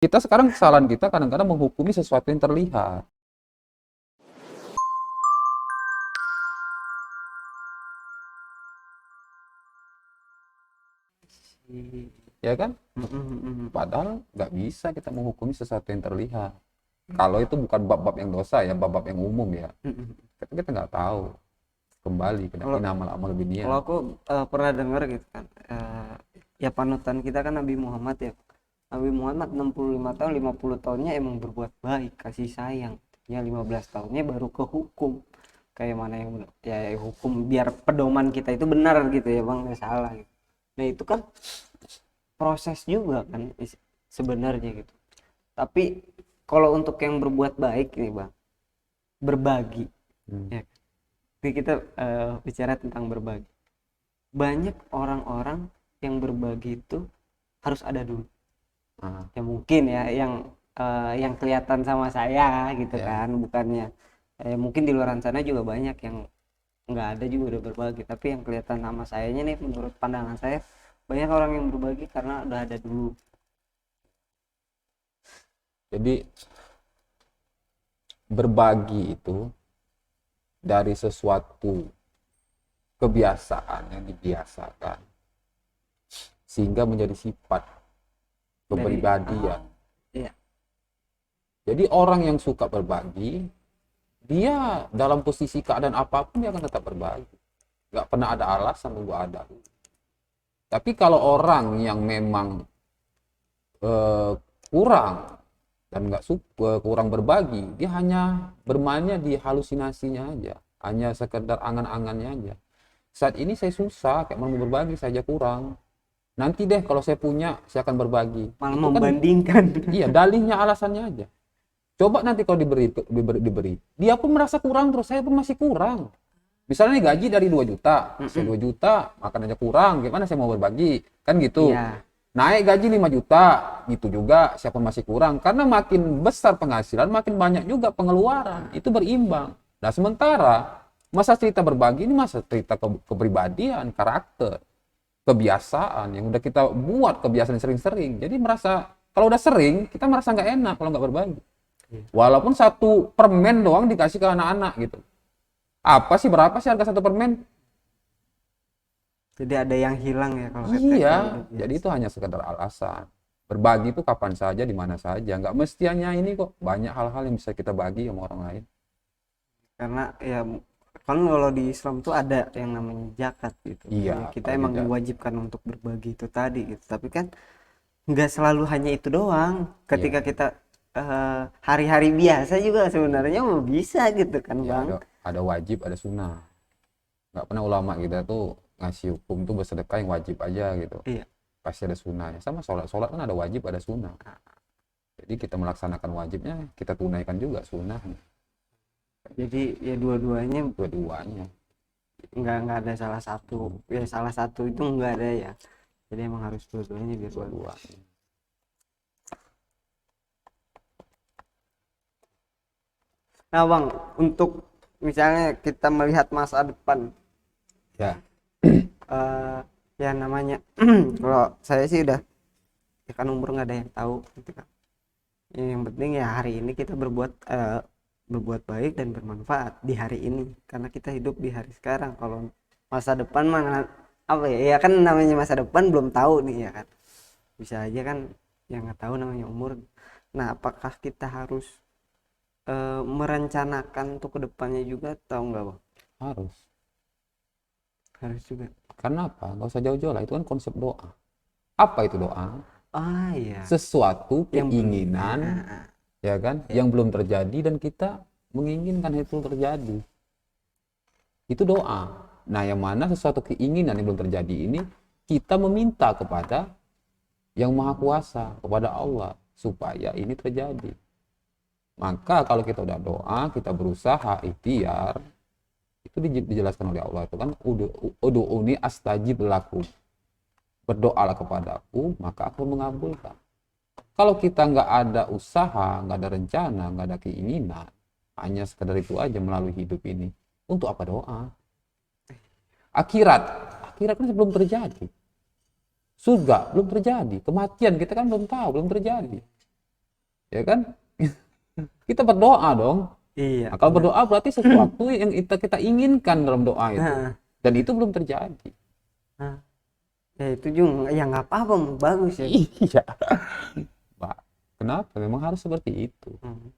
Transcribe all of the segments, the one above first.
Kita sekarang kesalahan kita kadang-kadang menghukumi sesuatu yang terlihat. Ya kan? Padahal nggak bisa kita menghukumi sesuatu yang terlihat. Kalau itu bukan bab-bab yang dosa ya, bab-bab yang umum ya. Tapi kita nggak tahu. Kembali ke Kalau amal lebih kalau niat. aku pernah dengar gitu kan, ya panutan kita kan Nabi Muhammad ya. Nabi Muhammad 65 tahun, 50 tahunnya emang berbuat baik, kasih sayang. Ya 15 tahunnya baru ke hukum. Kayak mana yang ya hukum biar pedoman kita itu benar gitu ya Bang, nggak salah gitu. Nah, itu kan proses juga kan sebenarnya gitu. Tapi kalau untuk yang berbuat baik nih Bang, berbagi Hmm. ya. Jadi kita bicara tentang berbagi. Banyak orang-orang yang berbagi itu harus ada dulu. Ah, Ya mungkin ya yang kelihatan sama saya gitu ya. kan, bukannya mungkin di luar sana juga banyak yang nggak ada juga udah berbagi, tapi yang kelihatan sama sayanya nih, menurut pandangan saya banyak orang yang berbagi karena udah ada dulu. Jadi berbagi itu dari sesuatu kebiasaan yang dibiasakan sehingga menjadi sifat Dari kepribadian. ya Jadi orang yang suka berbagi, dia dalam posisi keadaan apapun dia akan tetap berbagi. Nggak pernah ada alasan untuk ada. Tapi kalau orang yang memang eh, kurang dan nggak suka kurang berbagi, dia hanya bermainnya di halusinasinya aja, hanya sekedar angan-angannya aja. Saat ini saya susah, kayak mau berbagi saja kurang. Nanti deh kalau saya punya, saya akan berbagi. malah Itu kan, membandingkan. iya dalihnya alasannya aja. Coba nanti kalau diberi, dia pun merasa kurang terus, saya pun masih kurang. Misalnya nih gaji dari 2 juta, saya 2 juta, makan aja kurang, gimana saya mau berbagi? Kan gitu. Iya, Naik gaji 5 juta, gitu juga, siapa masih kurang. Karena makin besar penghasilan, makin banyak juga pengeluaran. Itu berimbang. Nah sementara, masa cerita berbagi ini masa cerita kepribadian, karakter, kebiasaan, yang udah kita buat kebiasaan sering-sering. Jadi merasa, kalau udah sering, kita merasa nggak enak kalau nggak berbagi. Walaupun satu permen doang dikasih ke anak-anak gitu. Apa sih, berapa sih harga satu permen? jadi ada yang hilang ya kalau kita Iya, kalau udah jadi biasa. itu hanya sekedar alasan. Berbagi itu kapan saja, di mana saja. Nggak mesti hanya ini kok. Banyak hal-hal yang bisa kita bagi sama orang lain. Karena ya kan kalau di Islam tuh ada yang namanya zakat gitu. Iya, Ya kita apalagi emang diwajibkan untuk berbagi itu tadi gitu. Tapi kan nggak selalu hanya itu doang. iya, Ketika kita hari-hari biasa juga sebenarnya mau bisa gitu kan iya Bang. ada wajib, ada sunnah. Nggak pernah ulama kita tuh ngasih hukum tuh bersedekah yang wajib aja gitu. Iya. Pasti ada sunnahnya. Sama sholat, sholat kan ada wajib, ada sunnah. Jadi kita melaksanakan wajibnya, kita tunaikan juga sunnahnya. Jadi ya dua-duanya Dua-duanya. nggak ada salah satu. Ya salah satu itu nggak ada ya. Jadi emang harus dua-duanya biar bagus. Dua-duanya. Nah Bang, untuk misalnya kita melihat masa depan, Ya, eh ya namanya kalau saya sih udah, ya kan umur nggak ada yang tahu gitu kan. Yang penting ya hari ini kita berbuat baik dan bermanfaat di hari ini karena kita hidup di hari sekarang. Kalau masa depan mana apa ya, ya kan namanya masa depan belum tahu nih ya kan, bisa aja kan yang nggak tahu namanya umur. Nah, apakah kita harus merencanakan untuk kedepannya juga atau enggak Bang? harus. Harus juga. Karena apa? Nggak usah jauh-jauh lah, itu kan konsep doa. Apa itu doa? Ah ya, Sesuatu yang belum keinginan, ya kan, ya, yang belum terjadi dan kita menginginkan itu terjadi. Itu doa. Nah, yang mana sesuatu keinginan yang belum terjadi ini, kita meminta kepada Yang Maha Kuasa, kepada Allah, supaya ini terjadi. Maka kalau kita udah doa, kita berusaha ikhtiar, itu dijelaskan oleh Allah itu kan, udu'uni astajib lakum. Berdoalah kepadaku, maka aku mengabulkan. Kalau kita nggak ada usaha, nggak ada rencana, nggak ada keinginan, hanya sekedar itu aja melalui hidup ini, untuk apa doa? Akhirat, akhirat kan belum terjadi. Surga belum terjadi. Kematian kita kan belum tahu, belum terjadi. ya kan? Kita berdoa dong. Iya. Nah, kalau berdoa berarti sesuatu yang kita inginkan dalam doa itu, Nah, dan itu belum terjadi. nah. Ya itu juga ya nggak apa-apa, bagus ya. Iya, Pak. Kenapa? Memang harus seperti itu. Hmm.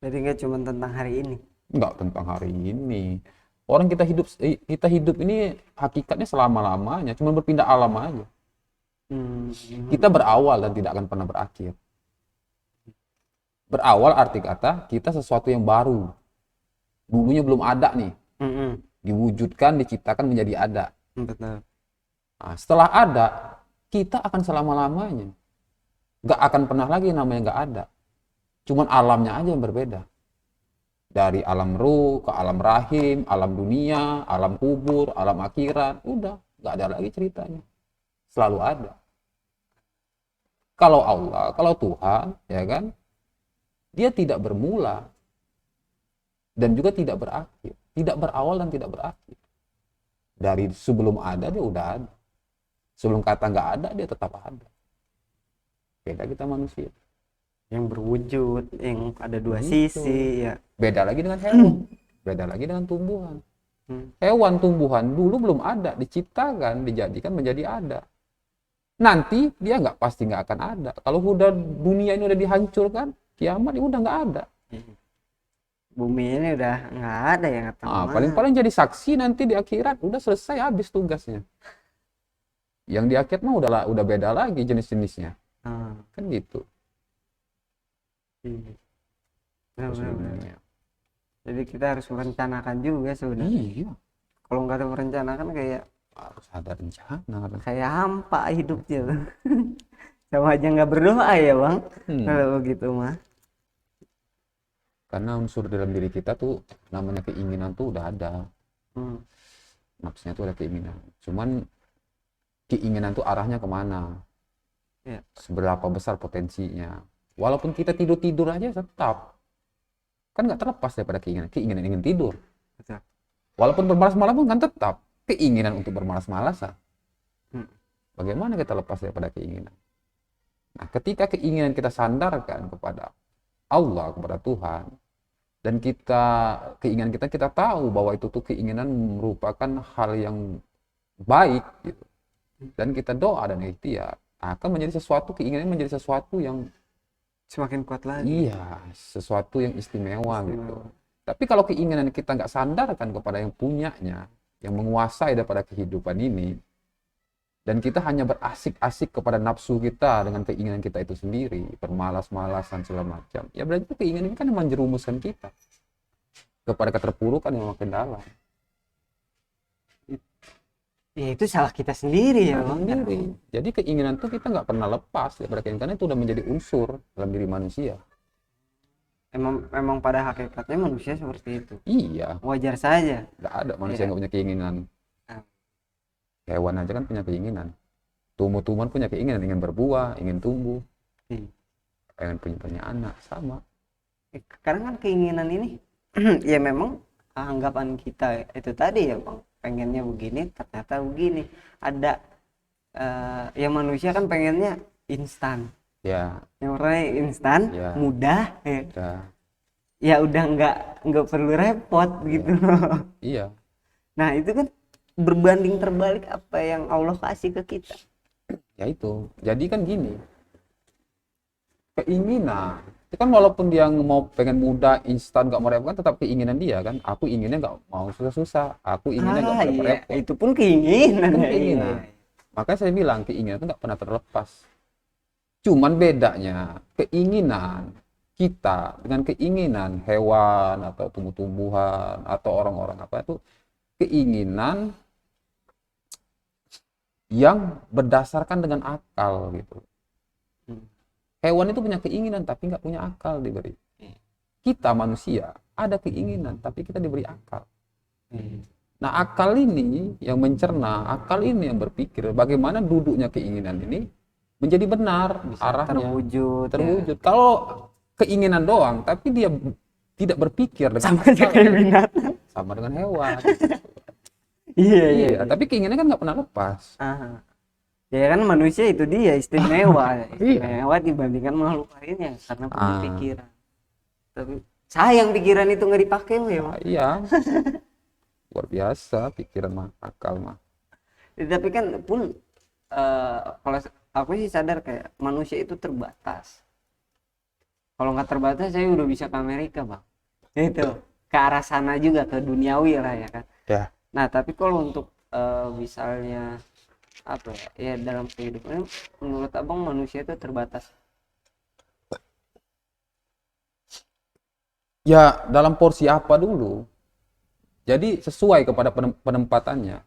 Jadi nggak cuma tentang hari ini. Enggak tentang hari ini. Orang kita hidup ini hakikatnya selama-lamanya, cuma berpindah alam aja. Hmm. Kita berawal dan tidak akan pernah berakhir. Berawal arti kata kita sesuatu yang baru. Dulunya belum ada nih, Mm-mm. diwujudkan, diciptakan menjadi ada. Betul. Nah, setelah ada, kita akan selama-lamanya. Nggak akan pernah lagi namanya nggak ada. Cuman alamnya aja yang berbeda. Dari alam ruh ke alam rahim, alam dunia, alam kubur, alam akhirat, udah nggak ada lagi ceritanya. Selalu ada. Kalau Allah, kalau Tuhan, ya kan, dia tidak bermula dan juga tidak berakhir, tidak berawal dan tidak berakhir. Dari sebelum ada dia udah ada. Sebelum kata nggak ada dia tetap ada. Beda kita manusia. Yang berwujud, yang ada dua Gitu. sisi ya. Beda lagi dengan hewan. Beda lagi dengan tumbuhan. Hewan tumbuhan dulu belum ada, diciptakan, dijadikan menjadi ada. Nanti dia pasti nggak akan ada. Kalau udah dunia ini udah dihancurkan, kiamat ini udah nggak ada. Bumi ini udah nggak ada yang kata Paling-paling jadi saksi nanti di akhirat, udah selesai habis tugasnya. Yang di akhirat mah udah beda lagi jenis-jenisnya. Kan gitu. Benar. Jadi kita harus merencanakan juga sebenarnya. Iya, Kalau nggak ada merencanakan kayak harus ada rencana. kayak hampa hidupnya. Sama aja nggak berdoa ya bang. Kalau begitu mah. Karena unsur dalam diri kita tuh namanya keinginan tuh udah ada. Nafsunya tuh ada keinginan. Cuman keinginan tuh arahnya kemana? Ya. Seberapa besar potensinya? Walaupun kita tidur aja tetap. Kan nggak terlepas daripada keinginan ingin tidur. Betul. Walaupun bermalas-malasan kan tetap keinginan untuk bermalas-malasan. Bagaimana kita lepas daripada keinginan? Nah, ketika keinginan kita sandarkan kepada Allah, kepada Tuhan, dan keinginan kita tahu bahwa itu tuh keinginan merupakan hal yang baik gitu. Dan kita doa dan ikhtiar, akan menjadi sesuatu, keinginan menjadi sesuatu yang Semakin kuat lagi. iya, sesuatu yang istimewa gitu. Tapi kalau keinginan kita nggak sandarkan kepada yang punyanya, yang menguasai daripada kehidupan ini, dan kita hanya berasik-asik kepada nafsu kita dengan keinginan kita itu sendiri, bermalas-malasan segala macam, ya berarti keinginan ini kan menjerumuskan kita kepada keterpurukan yang makin dalam. Ya itu salah kita sendiri ya bang. Sendiri. Jadi keinginan itu kita nggak pernah lepas daripada keinginan, karena itu udah menjadi unsur dalam diri manusia. Emang pada hakikatnya manusia seperti itu. Iya, Wajar saja. nggak ada manusia yang nggak punya keinginan. Hewan aja kan punya keinginan. Tumbuh-tumbuhan punya keinginan, ingin berbuah, ingin tumbuh, ingin punya anak, sama. Karena kan keinginan ini ya memang anggapan kita itu tadi ya bang, pengennya begini ternyata begini. Ada ya manusia kan pengennya instan. Ya. Yang orangnya instan, Ya. mudah, Udah. ya udah nggak perlu repot gitu. Iya. Nah itu kan berbanding terbalik apa yang Allah kasih ke kita. Ya itu. Jadi kan gini. Keinginan. Itu kan walaupun dia mau pengen mudah, instan, nggak mau repot, kan tetap keinginan dia kan. Aku inginnya nggak mau susah-susah. Aku inginnya nggak iya, repot. itu pun keinginan. Kan Ya, keinginan. Makanya saya bilang keinginan itu nggak pernah terlepas. Cuman bedanya keinginan kita dengan keinginan hewan atau tumbuh-tumbuhan atau orang-orang apa itu keinginan yang berdasarkan dengan akal gitu. Hewan itu punya keinginan tapi nggak punya akal diberi. Kita manusia ada keinginan tapi kita diberi akal. Nah akal ini yang mencerna, akal ini yang berpikir bagaimana duduknya keinginan ini menjadi benar, bisa arahnya terwujud. Kalau keinginan doang tapi dia tidak berpikir Sama aja kayak binatang. sama dengan hewan. Iya. Tapi keinginan kan nggak pernah lepas. Ya kan manusia itu dia istimewa, Iya. istimewa dibandingkan makhluk lainnya karena punya Ah, pikiran. Tapi sayang pikiran itu nggak dipakai memang. iya, luar biasa pikiran mah, akal mah. Tapi kan pun kalau aku sih sadar kayak manusia itu terbatas. Kalau nggak terbatas saya udah bisa ke Amerika bang. Itu ke arah sana juga ke duniawi lah ya kan. Ya. Nah tapi kalau untuk misalnya apa ya, ya dalam kehidupan menurut abang manusia itu terbatas. Ya, dalam porsi apa dulu? Jadi sesuai kepada penempatannya.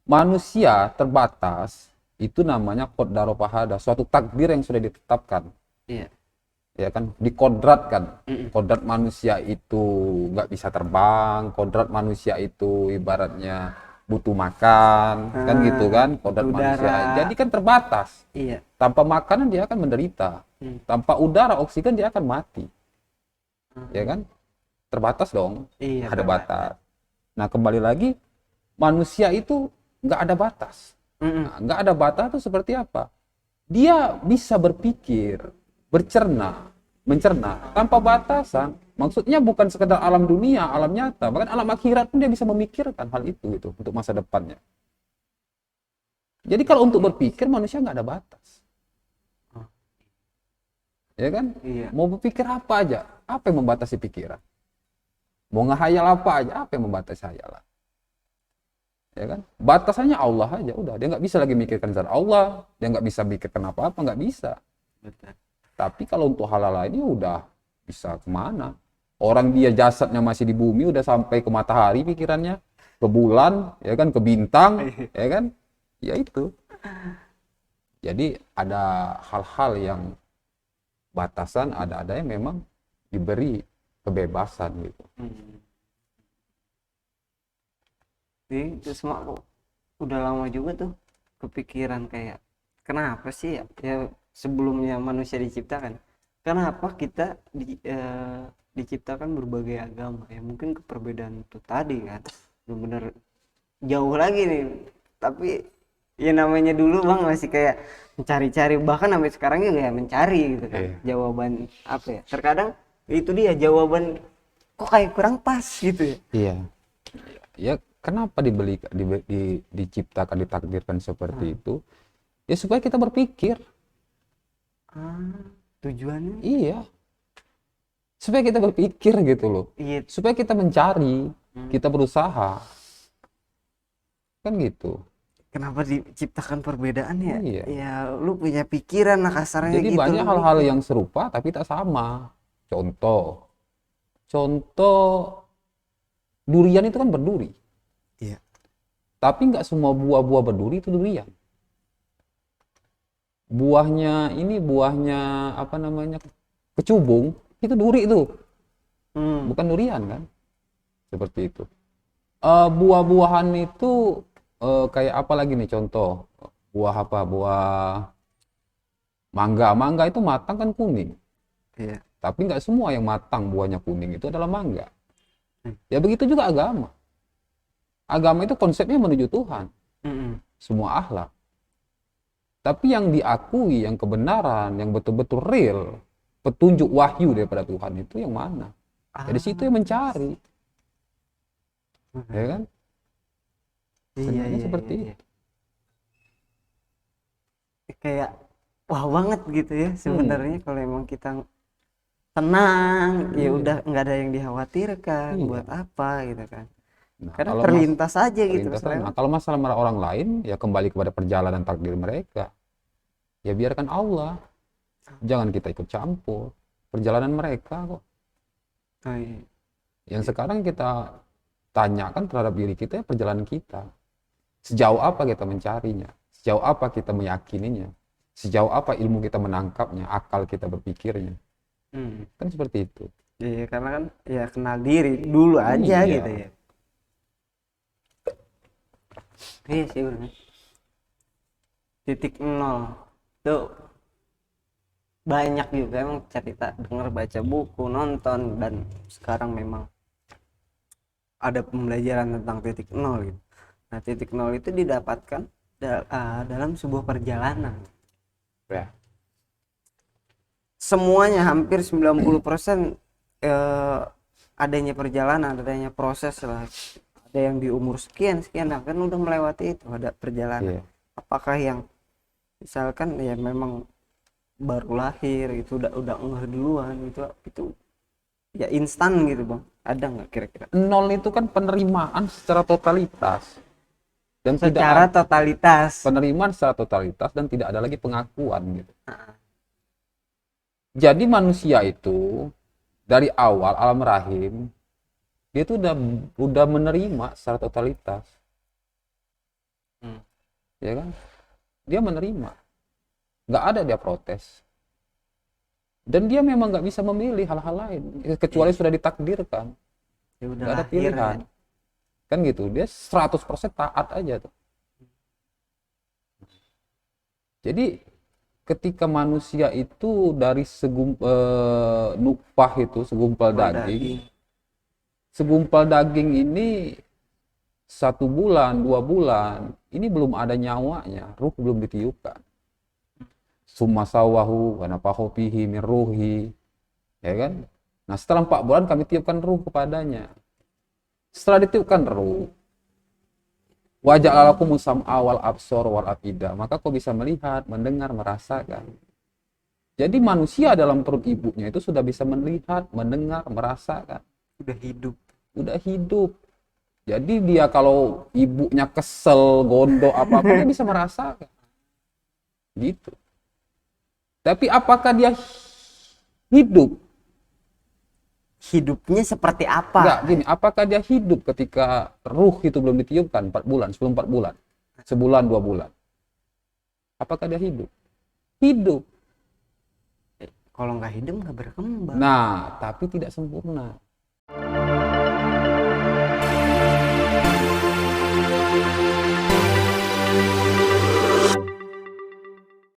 Manusia terbatas itu namanya qadar fahada, suatu takdir yang sudah ditetapkan. Iya. Ya kan, dikodratkan. Mm-mm. Kodrat manusia itu nggak bisa terbang, kodrat manusia itu ibaratnya butuh makan, kan gitu kan, kodrat manusia. Udara. Jadi kan terbatas. Iya. Tanpa makanan dia akan menderita. Tanpa udara, oksigen dia akan mati. Ya kan? Terbatas dong. Iya. Ada Terbatas. batas. Nah, kembali lagi manusia itu nggak ada batas. Mm-mm. Nah, nggak ada batas itu seperti apa? Dia bisa berpikir, bercerna, mencerna tanpa batasan. Maksudnya bukan sekedar alam dunia, alam nyata, bahkan alam akhirat pun dia bisa memikirkan hal itu gitu untuk masa depannya. Jadi kalau untuk berpikir manusia nggak ada batas, ya kan? Iya. Mau berpikir apa aja, apa yang membatasi pikiran? Mau ngehayal apa aja, apa yang membatasi hayalan? Ya kan? Batasannya Allah aja, udah. Dia nggak bisa lagi mikirkan zat Allah, dia nggak bisa mikirkan apa-apa, nggak bisa. Betul. Tapi kalau untuk hal lainnya udah bisa kemana? Orang dia jasadnya masih di bumi, udah sampai ke matahari pikirannya, ke bulan, ya kan, ke bintang, ya kan? Ya itu. Jadi ada hal-hal yang batasan, ada yang memang diberi kebebasan gitu. Jadi itu semua aku udah lama juga tuh kepikiran kayak kenapa sih ya, ya sebelumnya manusia diciptakan kenapa kita diciptakan berbagai agama ya mungkin perbedaan itu tadi kan benar-benar jauh lagi nih tapi ya namanya dulu bang masih kayak mencari-cari bahkan sampai sekarang juga ya mencari gitu kan jawaban apa ya terkadang itu dia jawaban kok kayak kurang pas gitu ya. Iya. Ya kenapa diciptakan, ditakdirkan seperti itu? Ya supaya kita berpikir. Tujuannya Iya. Supaya kita berpikir gitu loh. iya. Supaya kita mencari, kita berusaha. Kan gitu. Kenapa diciptakan perbedaan ya? Iya. Ya lu punya pikiran lah kasarnya Jadi gitu. banyak lu hal-hal mikir. yang serupa tapi tak sama. Contoh durian itu kan berduri. Iya. Tapi nggak semua buah-buah berduri itu durian. Buahnya apa namanya, kecubung, itu duri itu. Bukan durian kan? Seperti itu. Buah-buahan itu kayak apa lagi nih contoh? Buah apa? Buah mangga. Mangga itu matang kan kuning. Iya. Tapi nggak semua yang matang buahnya kuning itu adalah mangga. Ya begitu juga agama. Agama itu konsepnya menuju Tuhan. Semua akhlak. Tapi yang diakui, yang kebenaran, yang betul-betul real, petunjuk wahyu daripada Tuhan itu yang mana? Dari situ yang mencari. Ya kan? Sebenarnya seperti itu. Kayak wah banget gitu ya sebenarnya kalau emang kita tenang ya udah nggak ada yang dikhawatirkan buat apa gitu kan. Nah, Karena kalau terlintas aja gitu nah, kalau masalah orang lain ya kembali kepada perjalanan takdir mereka. Ya biarkan Allah. Jangan kita ikut campur perjalanan mereka kok. Yang sekarang kita tanyakan terhadap diri kita ya perjalanan kita. Sejauh apa kita mencarinya? Sejauh apa kita meyakininya? Sejauh apa ilmu kita menangkapnya, akal kita berpikirnya? Kan seperti itu. Iya karena kan ya kenal diri dulu aja gitu ya. Iya sih benar. Titik nol tuh banyak juga emang cerita denger baca buku nonton dan sekarang memang ada pembelajaran tentang titik nol gitu. Nah titik nol itu didapatkan dalam sebuah perjalanan. Ya. Semuanya hampir 90% adanya perjalanan, adanya proses lah. Ada yang di umur sekian nah kan udah melewati itu, ada perjalanan. Iya. Apakah yang misalkan ya memang baru lahir gitu udah ngeh duluan itu ya instan gitu bang, ada nggak kira-kira Nol itu kan penerimaan secara totalitas dan tidak secara ada totalitas? penerimaan secara totalitas dan tidak ada lagi pengakuan gitu. Jadi manusia itu dari awal alam rahim dia tuh udah menerima secara totalitas. Ya kan? Dia menerima. Nggak ada dia protes. Dan dia memang nggak bisa memilih hal-hal lain kecuali sudah ditakdirkan. Ya udah Nggak ada lahir pilihan. Kan gitu. Dia 100% taat aja tuh. Jadi ketika manusia itu dari nutfah itu segumpal daging, segumpal daging ini 1 bulan 2 bulan ini belum ada nyawanya, ruh belum ditiupkan. Summa sawahu wa nafahu fihi min ruhi, ya kan? Nah setelah 4 bulan kami tiupkan ruh kepadanya. Setelah ditiupkan ruh, wajah lalakum musam awal absor wal afidah, maka kau bisa melihat, mendengar, merasakan. Jadi manusia dalam perut ibunya itu sudah bisa melihat, mendengar, merasakan. Udah hidup. Jadi dia kalau ibunya kesel, gondok apa-apa dia bisa merasakan. Gitu. Tapi apakah dia hidup? Hidupnya seperti apa? Enggak, gini, apakah dia hidup ketika ruh itu belum ditiupkan 4 bulan, sebelum 4 bulan? Sebulan, 2 bulan. Apakah dia hidup? Hidup. Kalau nggak hidup nggak berkembang. Nah, tapi tidak sempurna.